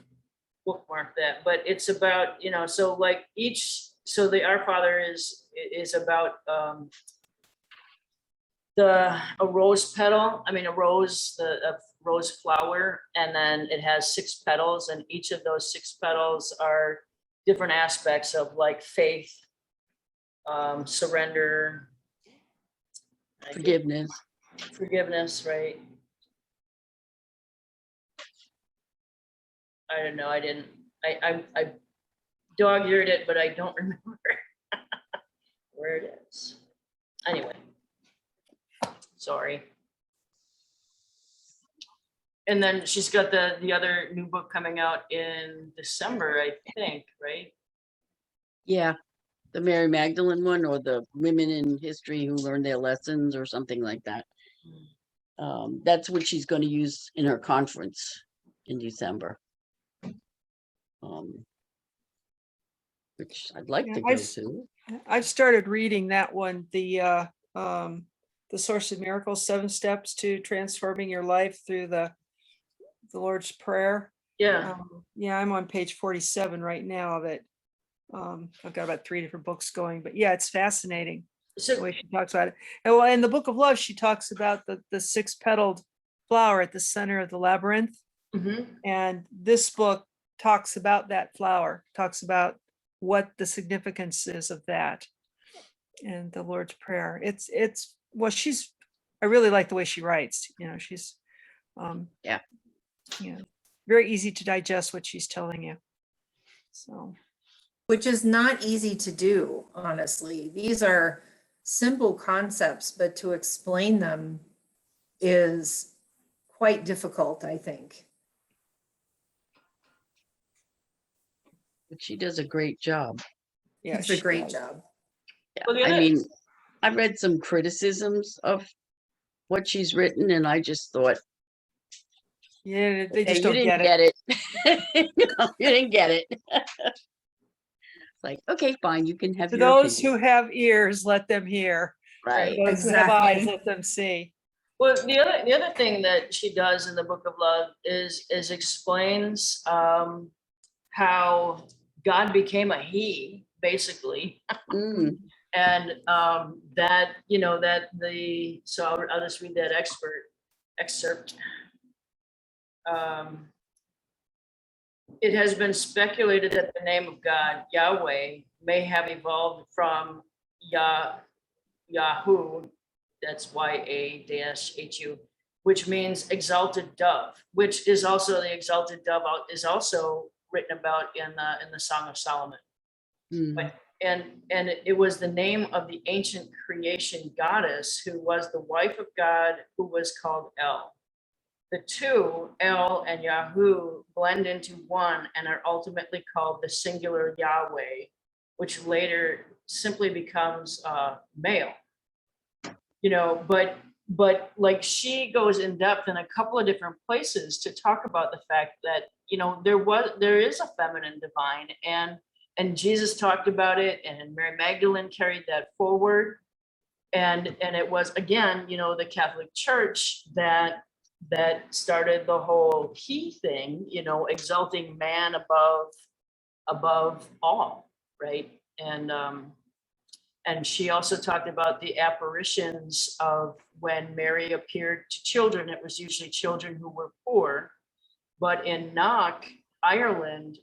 [SPEAKER 1] bookmarked that, but it's about, so the Our Father is about a rose petal, a rose flower, and then it has 6 petals, and each of those 6 petals are different aspects of like faith, surrender, forgiveness, right? I don't know. I dog-eared it, but I don't remember where it is. Anyway, sorry. And then she's got the other new book coming out in December, I think, right?
[SPEAKER 2] Yeah, the Mary Magdalene one, or the women in history who learned their lessons, or something like that. That's what she's going to use in her conference in December. Which I'd like
[SPEAKER 3] Yeah,
[SPEAKER 2] to go to.
[SPEAKER 3] I've started reading that one, the Source of Miracles, 7 Steps to Transforming Your Life through the the Lord's Prayer.
[SPEAKER 1] Yeah,
[SPEAKER 3] Yeah, I'm on page 47 right now of it. I've got about 3 different books going, but yeah, it's fascinating the
[SPEAKER 1] so,
[SPEAKER 3] way she talks about it. And well, in the Book of Love, she talks about the 6-petaled flower at the center of the labyrinth.
[SPEAKER 1] mhm.
[SPEAKER 3] And this book talks about that flower, talks about what the significance is of that and the Lord's Prayer. Well, I really like the way she writes, she's,
[SPEAKER 2] Yeah.
[SPEAKER 3] very easy to digest what she's telling you. So,
[SPEAKER 4] Which is not easy to do, honestly. These are simple concepts, but to explain them is quite difficult, I think.
[SPEAKER 2] But she does a great job.
[SPEAKER 3] yeah.
[SPEAKER 4] It's a
[SPEAKER 3] she
[SPEAKER 4] great
[SPEAKER 3] does.
[SPEAKER 4] job.
[SPEAKER 2] Yeah.
[SPEAKER 1] Well, the
[SPEAKER 2] I
[SPEAKER 1] other-
[SPEAKER 2] mean, I read some criticisms of what she's written, and I just thought,
[SPEAKER 3] Yeah, they
[SPEAKER 2] "Hey,
[SPEAKER 3] just
[SPEAKER 2] you
[SPEAKER 3] don't
[SPEAKER 2] didn't
[SPEAKER 3] get it.
[SPEAKER 2] get it. No, you didn't get it." It's like, okay, fine, you can have
[SPEAKER 3] To
[SPEAKER 2] your
[SPEAKER 3] those
[SPEAKER 2] opinion.
[SPEAKER 3] who have ears, let them hear.
[SPEAKER 2] Right.
[SPEAKER 3] Those who have eyes,
[SPEAKER 4] Exactly.
[SPEAKER 3] let them see.
[SPEAKER 1] Well, the other thing that she does in the Book of Love is explains how God became a he, basically.
[SPEAKER 2] Mm,
[SPEAKER 1] And that, so I'll just read that excerpt. It has been speculated that the name of God, Yahweh, may have evolved from Yahu, that's YA-HU, which means exalted dove, which is also the exalted dove is also written about in the Song of Solomon.
[SPEAKER 2] mm,
[SPEAKER 1] And it was the name of the ancient creation goddess who was the wife of God, who was called El. The two, El and Yahu, blend into one and are ultimately called the singular Yahweh, which later simply becomes male. But like she goes in depth in a couple of different places to talk about the fact that there is a feminine divine, and Jesus talked about it, and Mary Magdalene carried that forward, and it was again the Catholic Church that started the whole he thing, exalting man above all, right? And she also talked about the apparitions of when Mary appeared to children. It was usually children who were poor. But in Knock, Ireland,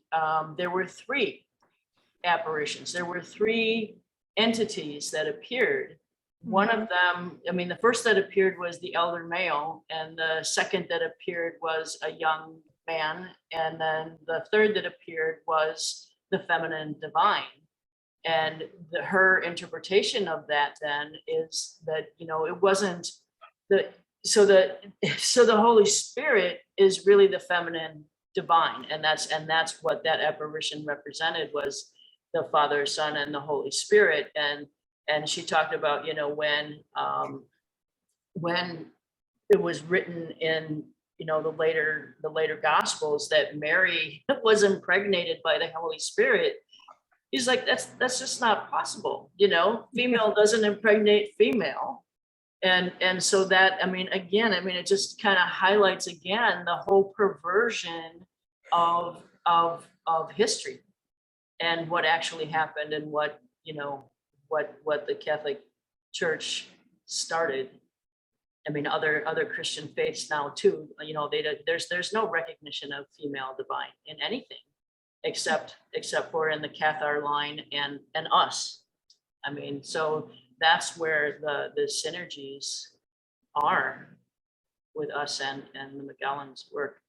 [SPEAKER 1] there were 3 apparitions. There were 3 entities that appeared. One of them, the first that appeared was the elder male, and the second that appeared was a young man, and then the third that appeared was the feminine divine. And her interpretation of that then is that it wasn't so the Holy Spirit is really the feminine divine, and that's what that apparition represented, was the Father, Son, and the Holy Spirit. And she talked about when it was written in the later Gospels that Mary was impregnated by the Holy Spirit. He's like, that's just not possible. Female doesn't impregnate female. And so that, it just kind of highlights again the whole perversion of history and what actually happened, and what the Catholic Church started. Other Christian faiths now too, there's no recognition of female divine in anything except for in the Cathar line and us. So that's where the synergies are with us and the McGowan's work.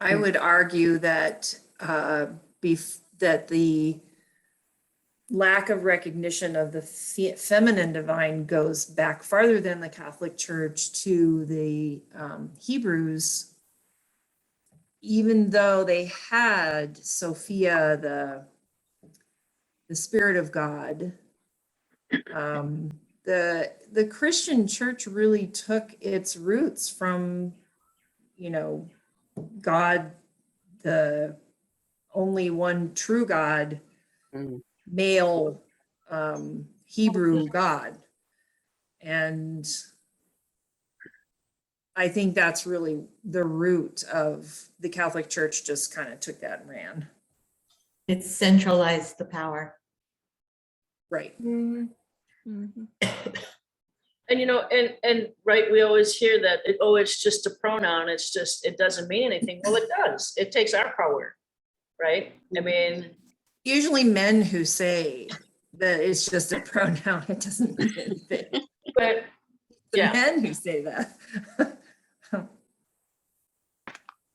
[SPEAKER 4] I would argue that that the lack of recognition of the feminine divine goes back farther than the Catholic Church to the Hebrews. Even though they had Sophia, the Spirit of God, the Christian Church really took its roots from, God, the only one true God,
[SPEAKER 2] mm.
[SPEAKER 4] male Hebrew God. And I think that's really the root of the Catholic Church just kind of took that and ran.
[SPEAKER 7] It's centralized the power.
[SPEAKER 4] Right.
[SPEAKER 3] Mhm. Mhm.
[SPEAKER 1] And and right, we always hear that, it's just a pronoun, it doesn't mean anything. Well, it does. It takes our power, right? I mean,
[SPEAKER 4] Usually men who say that it's just a pronoun, it doesn't mean anything.
[SPEAKER 1] but
[SPEAKER 4] The
[SPEAKER 1] yeah,
[SPEAKER 4] men who say that.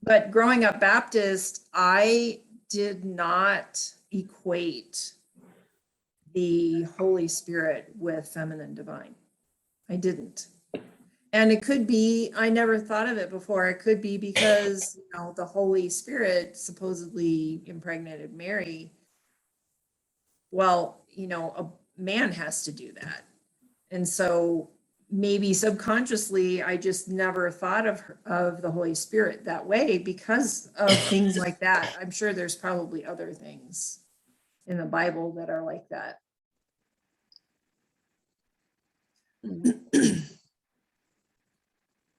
[SPEAKER 4] But growing up Baptist, I did not equate the Holy Spirit with feminine divine. I didn't. And it could be, I never thought of it before. It could be because, the Holy Spirit supposedly impregnated Mary. Well, a man has to do that. And so maybe subconsciously, I just never thought of the Holy Spirit that way because of things like that. I'm sure there's probably other things in the Bible that are like that.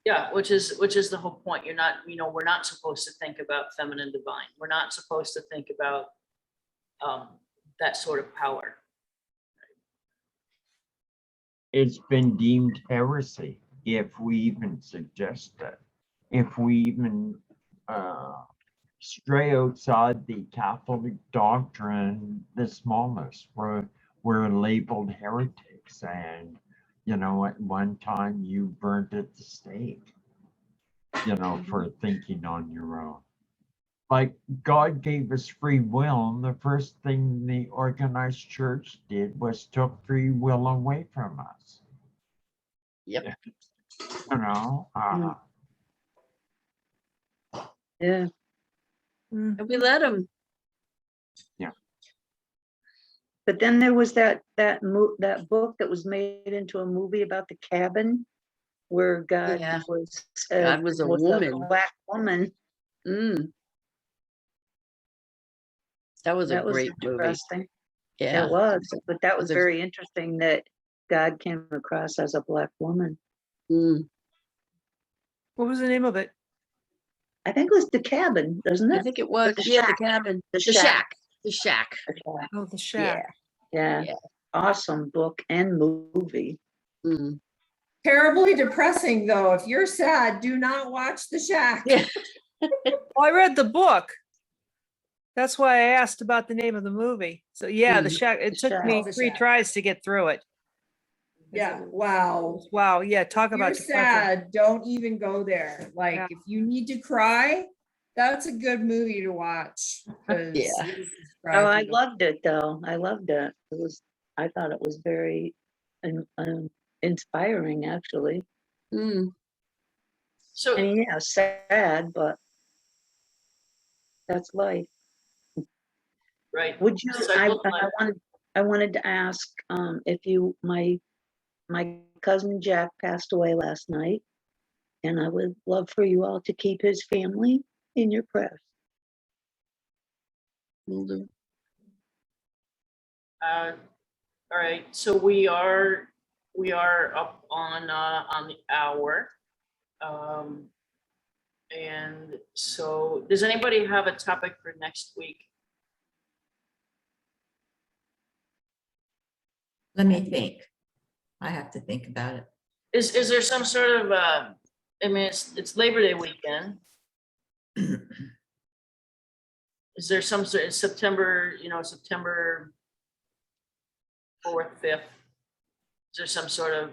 [SPEAKER 1] yeah, which is the whole point. You're not, we're not supposed to think about feminine divine. We're not supposed to think about that sort of power.
[SPEAKER 5] It's been deemed heresy if we even suggest it. If we even stray outside the Catholic doctrine, the smallest, we're labeled heretics. And, at one time you burnt at the stake, for thinking on your own. Like, God gave us free will, and the first thing the organized church did was took free will away from us.
[SPEAKER 2] Yep.
[SPEAKER 6] Yeah.
[SPEAKER 2] And we let them.
[SPEAKER 6] But then there was that book that was made into a movie about the cabin where God
[SPEAKER 2] Yeah.
[SPEAKER 6] was
[SPEAKER 2] God was a woman.
[SPEAKER 6] black woman.
[SPEAKER 2] Mm. That was a
[SPEAKER 6] That was
[SPEAKER 2] great movie.
[SPEAKER 6] interesting.
[SPEAKER 2] Yeah.
[SPEAKER 6] It was, but that was
[SPEAKER 2] Was it-
[SPEAKER 6] very interesting that God came across as a black woman.
[SPEAKER 2] Mm.
[SPEAKER 3] What was the name of it?
[SPEAKER 6] I think it was the cabin, doesn't
[SPEAKER 2] I
[SPEAKER 6] it?
[SPEAKER 2] think it was.
[SPEAKER 6] The
[SPEAKER 2] Yeah, the
[SPEAKER 6] shack.
[SPEAKER 2] cabin.
[SPEAKER 6] The
[SPEAKER 2] The
[SPEAKER 6] shack.
[SPEAKER 2] shack. The shack.
[SPEAKER 6] The shack.
[SPEAKER 3] Oh, The Shack.
[SPEAKER 6] Yeah.
[SPEAKER 2] Yeah.
[SPEAKER 6] Awesome book and movie.
[SPEAKER 2] Mm.
[SPEAKER 4] Terribly depressing, though. If you're sad, do not watch The Shack.
[SPEAKER 2] Yeah.
[SPEAKER 3] Well, I read the book. That's why I asked about the name of the movie. So yeah, The
[SPEAKER 2] Mm.
[SPEAKER 3] Shack. It
[SPEAKER 6] The
[SPEAKER 3] took
[SPEAKER 6] Shack.
[SPEAKER 3] me
[SPEAKER 4] The
[SPEAKER 3] 3
[SPEAKER 4] Shack.
[SPEAKER 3] tries to get through it.
[SPEAKER 4] Yeah, wow.
[SPEAKER 3] Wow. Yeah. Talk
[SPEAKER 4] If
[SPEAKER 3] about
[SPEAKER 4] you're
[SPEAKER 3] depressing.
[SPEAKER 4] sad, don't even go there. Like,
[SPEAKER 3] Yeah.
[SPEAKER 4] if you need to cry, that's a good movie to watch. 'Cause
[SPEAKER 2] Yeah.
[SPEAKER 4] you'll just
[SPEAKER 6] Oh,
[SPEAKER 4] cry
[SPEAKER 6] I
[SPEAKER 4] through the-
[SPEAKER 6] loved it though. I loved it. I thought it was very inspiring actually.
[SPEAKER 2] Mm.
[SPEAKER 1] So
[SPEAKER 6] And yeah, sad, but that's life.
[SPEAKER 1] right.
[SPEAKER 6] Would you,
[SPEAKER 1] So I look like-
[SPEAKER 6] I wanted to ask, if you, my cousin Jack passed away last night, and I would love for you all to keep his family in your prayers.
[SPEAKER 2] Will do.
[SPEAKER 1] All right, so we are up on the hour. And so does anybody have a topic for next week?
[SPEAKER 7] Let me think. I have to think about it.
[SPEAKER 1] Is there some sort of I mean, it's Labor Day weekend. Is there some sort of September, September 4th, 5th? Is there some sort of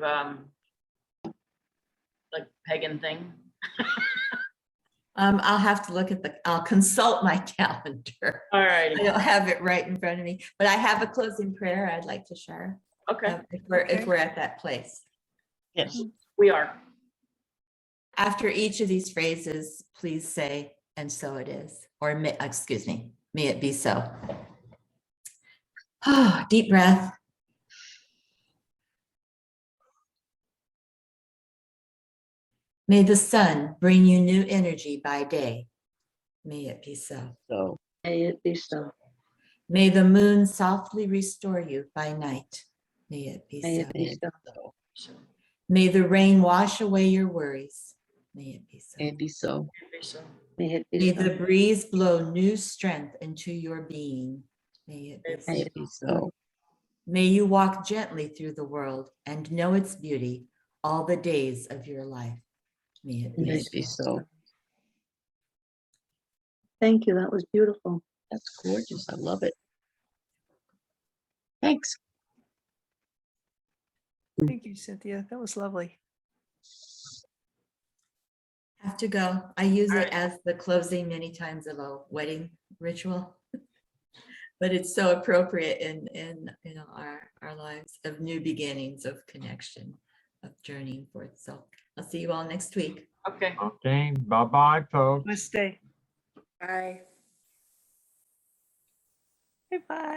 [SPEAKER 1] like pagan thing?
[SPEAKER 7] I'll have to look at I'll consult my calendar.
[SPEAKER 1] All right,
[SPEAKER 7] I don't have it right in front of me, but I have a closing prayer I'd like to share.
[SPEAKER 1] okay,
[SPEAKER 7] If we're at that place.
[SPEAKER 2] Yes.
[SPEAKER 1] we are.
[SPEAKER 7] After each of these phrases, please say, and so it is, or excuse me, may it be so. Deep breath. May the sun bring you new energy by day. May it be so.
[SPEAKER 2] So
[SPEAKER 6] May it be so.
[SPEAKER 7] May the moon softly restore you by night. May it be
[SPEAKER 6] May
[SPEAKER 7] so.
[SPEAKER 6] it be so.
[SPEAKER 2] so
[SPEAKER 1] So,
[SPEAKER 7] May the rain wash away your worries. May it be so.
[SPEAKER 2] May it be so.
[SPEAKER 1] So,
[SPEAKER 6] May it be
[SPEAKER 7] May
[SPEAKER 6] so.
[SPEAKER 7] the breeze blow new strength into your being. May it be
[SPEAKER 2] May
[SPEAKER 7] so.
[SPEAKER 2] it be so.
[SPEAKER 7] May you walk gently through the world and know its beauty all the days of your life. May it
[SPEAKER 2] May
[SPEAKER 7] be
[SPEAKER 2] it be
[SPEAKER 7] so.
[SPEAKER 2] so.
[SPEAKER 6] Thank you. That was beautiful.
[SPEAKER 2] That's gorgeous. I love it. Thanks.
[SPEAKER 3] Thank you, Cynthia. That was lovely.
[SPEAKER 7] Have to go. I use
[SPEAKER 1] All
[SPEAKER 7] it
[SPEAKER 1] right.
[SPEAKER 7] as the closing many times of a wedding ritual. But it's so appropriate in our lives of new beginnings, of connection, of journeying forth. So I'll see you all next week.
[SPEAKER 1] okay.
[SPEAKER 5] Okay, bye-bye, folks.
[SPEAKER 3] Namaste.
[SPEAKER 4] Bye.
[SPEAKER 3] Bye-bye.